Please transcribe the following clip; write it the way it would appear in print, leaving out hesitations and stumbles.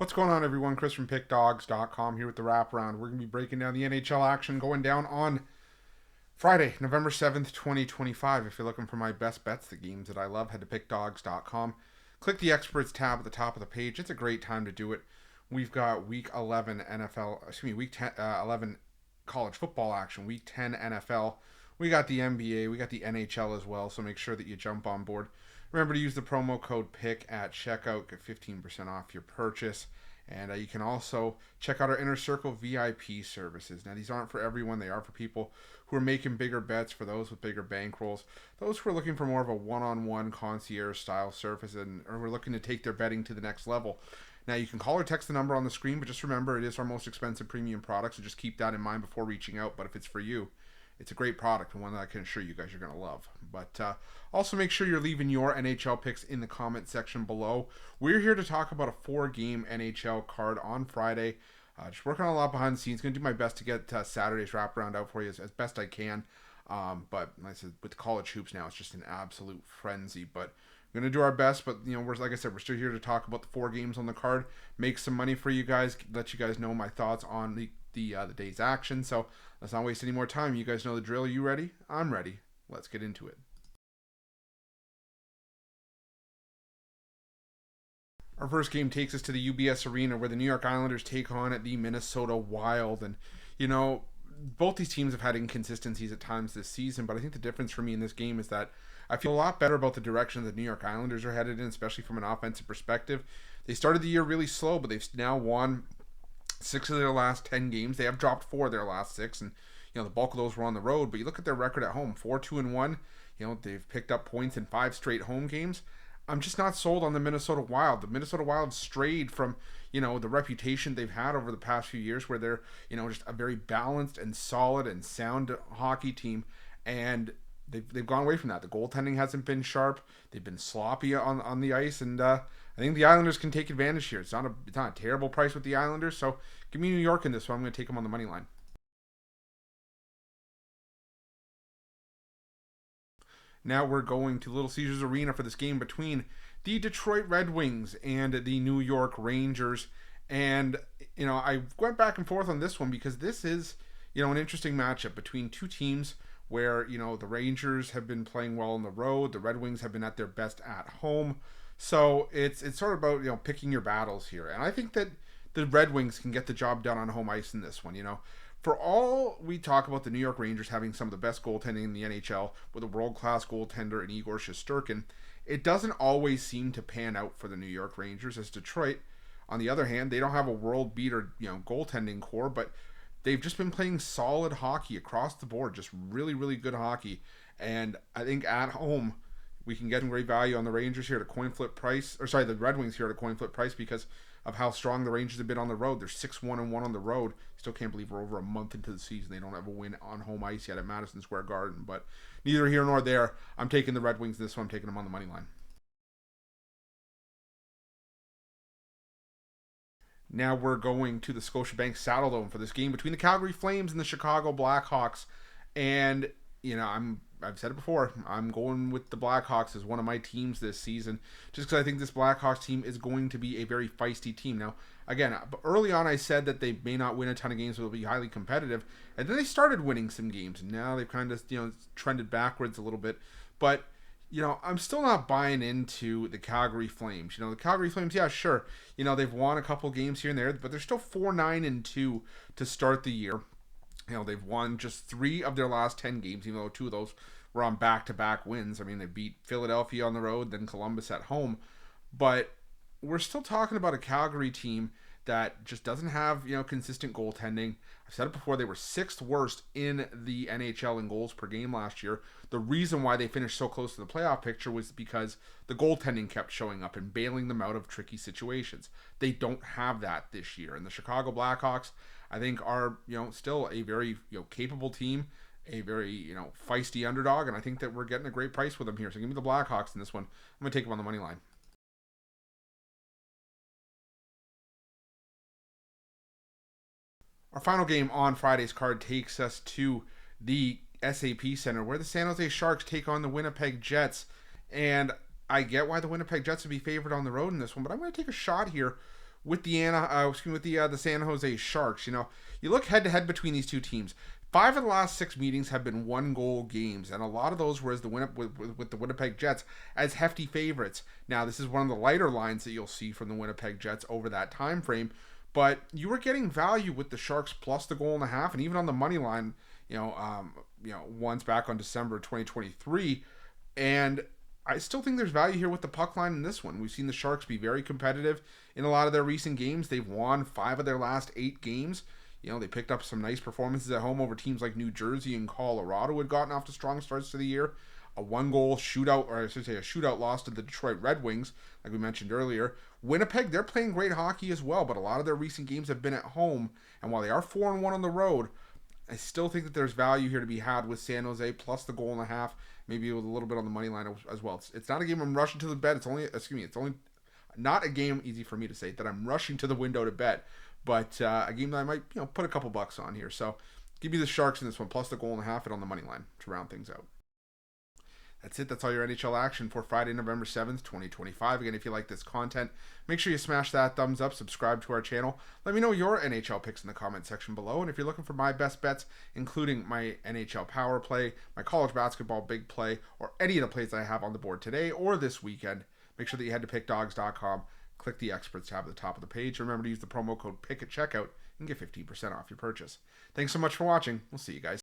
What's going on, everyone? Chris from Pickdawgz.com here with the Wraparound. We're going to be breaking down the NHL action going down on Friday, November 7th, 2025. If you're looking for my best bets, the games that I love, head to Pickdawgz.com. Click the Experts tab at the top of the page. It's a great time to do it. We've got Week 11 Week 11 college football action, Week 10 NFL. We got the NBA, we got the NHL as well, so make sure that you jump on board. Remember to use the promo code PICK at checkout, get 15% off your purchase. And you can also check out our Inner Circle VIP services. Now, these aren't for everyone. They are for people who are making bigger bets, for those with bigger bankrolls, those who are looking for more of a one-on-one concierge-style service, or who are looking to take their betting to the next level. Now, you can call or text the number on the screen, but just remember, it is our most expensive premium product, so just keep that in mind before reaching out. But if it's for you, it's a great product and one that I can assure you guys you're going to love. But also make sure you're leaving your NHL picks in the comment section below. We're here to talk about a 4-game NHL card on Friday. Just working on a lot behind the scenes. Going to do my best to get Saturday's wraparound out for you as best I can. But like I said, with the college hoops now, it's just an absolute frenzy. But we're going to do our best. But like I said, we're still here to talk about the 4 games on the card. Make some money for you guys. Let you guys know my thoughts on the day's action. So let's not waste any more time. You guys know the drill. Are you ready? I'm ready. Let's get into it. Our first game takes us to the UBS Arena, where the New York Islanders take on the Minnesota Wild. And both these teams have had inconsistencies at times this season, but I think the difference for me in this game is that I feel a lot better about the direction the New York Islanders are headed in, especially from an offensive perspective. They started the year really slow, but they've now won 6 of their last 10 games. They have dropped 4 of their last 6, and the bulk of those were on the road. But you look at their record at home, 4-2-1. They've picked up points in 5 straight home games. I'm just not sold on the Minnesota Wild. The Minnesota Wild strayed from the reputation they've had over the past few years, where they're just a very balanced and solid and sound hockey team, and they've gone away from that. The goaltending hasn't been sharp. They've been sloppy on the ice, and I think the Islanders can take advantage here. It's not a terrible price with the Islanders, so give me New York in this one. I'm going to take them on the money line. Now we're going to Little Caesars Arena for this game between the Detroit Red Wings and the New York Rangers. And I went back and forth on this one because this is an interesting matchup between two teams where the Rangers have been playing well on the road, the Red Wings have been at their best at home. So it's sort of about picking your battles here, and I think that the Red Wings can get the job done on home ice in this one. For all we talk about the New York Rangers having some of the best goaltending in the NHL with a world-class goaltender in Igor Shesterkin, it doesn't always seem to pan out for the New York Rangers. As Detroit, on the other hand, they don't have a world beater goaltending core, but they've just been playing solid hockey across the board, just really, really good hockey. And I think at home, we can get great value on the Rangers here at a coin flip price, the Red Wings here at a coin flip price, because of how strong the Rangers have been on the road. They're 6-1-1 on the road. Still can't believe we're over a month into the season. They don't have a win on home ice yet at Madison Square Garden. But neither here nor there. I'm taking the Red Wings this one. I'm taking them on the money line. Now we're going to the Scotiabank Saddledome for this game between the Calgary Flames and the Chicago Blackhawks. And I've said it before, I'm going with the Blackhawks as one of my teams this season, just because I think this Blackhawks team is going to be a very feisty team. Now, again, early on I said that they may not win a ton of games, but they'll be highly competitive, and then they started winning some games, and now they've kind of trended backwards a little bit. But I'm still not buying into the Calgary Flames. The Calgary Flames, yeah, sure, they've won a couple games here and there, but they're still 4-9-2 to start the year. They've won just 3 of their last 10 games, even though 2 of those were on back-to-back wins. I mean, they beat Philadelphia on the road, then Columbus at home. But we're still talking about a Calgary team that just doesn't have, consistent goaltending. I've said it before, they were 6th worst in the NHL in goals per game last year. The reason why they finished so close to the playoff picture was because the goaltending kept showing up and bailing them out of tricky situations. They don't have that this year. And the Chicago Blackhawks, I think, are, still a very, capable team, a very, feisty underdog, and I think that we're getting a great price with them here. So give me the Blackhawks in this one. I'm going to take them on the money line. Our final game on Friday's card takes us to the SAP Center, where the San Jose Sharks take on the Winnipeg Jets. And I get why the Winnipeg Jets would be favored on the road in this one, but I'm going to take a shot here with the San Jose Sharks. You know, you look head to head between these two teams. 5 of the last 6 meetings have been 1-goal games, and a lot of those were as with the Winnipeg Jets as hefty favorites. Now, this is one of the lighter lines that you'll see from the Winnipeg Jets over that time frame, but you were getting value with the Sharks plus the goal and a half, and even on the money line. Once back on December 2023, and I still think there's value here with the puck line in this one. We've seen the Sharks be very competitive in a lot of their recent games. They've won 5 of their last 8 games. They picked up some nice performances at home over teams like New Jersey and Colorado, who had gotten off to strong starts to the year. A 1-goal shootout, or I should say a shootout loss to the Detroit Red Wings, like we mentioned earlier. Winnipeg, they're playing great hockey as well, but a lot of their recent games have been at home. And while they are 4-1 on the road, I still think that there's value here to be had with San Jose plus the goal and a half, maybe with a little bit on the money line as well. It's not a game I'm rushing to the bet. It's only not a game, easy for me to say, that I'm rushing to the window to bet, but a game that I might put a couple bucks on here. So give me the Sharks in this one plus the goal and a half and on the money line to round things out. That's it. That's all your NHL action for Friday, November 7th, 2025. Again, if you like this content, make sure you smash that thumbs up, subscribe to our channel. Let me know your NHL picks in the comment section below. And if you're looking for my best bets, including my NHL power play, my college basketball big play, or any of the plays I have on the board today or this weekend, make sure that you head to Pickdawgz.com, click the Experts tab at the top of the page. Remember to use the promo code PICK at checkout and get 15% off your purchase. Thanks so much for watching. We'll see you guys.